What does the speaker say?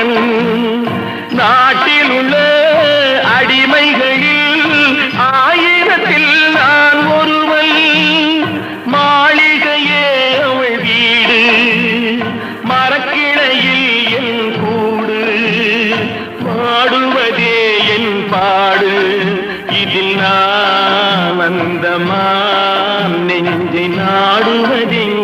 ஒருவன் நாட்டில் உள்ள அடிமைகளில் ஆயிரத்தில் நான் ஒருவன் மாளிகையே அவள் வீடு மரக்கிளையில் என் கூடு பாடுவதே என் பாடு இதில் நான் அந்தமான் நெஞ்சை நாடுவதெங்கே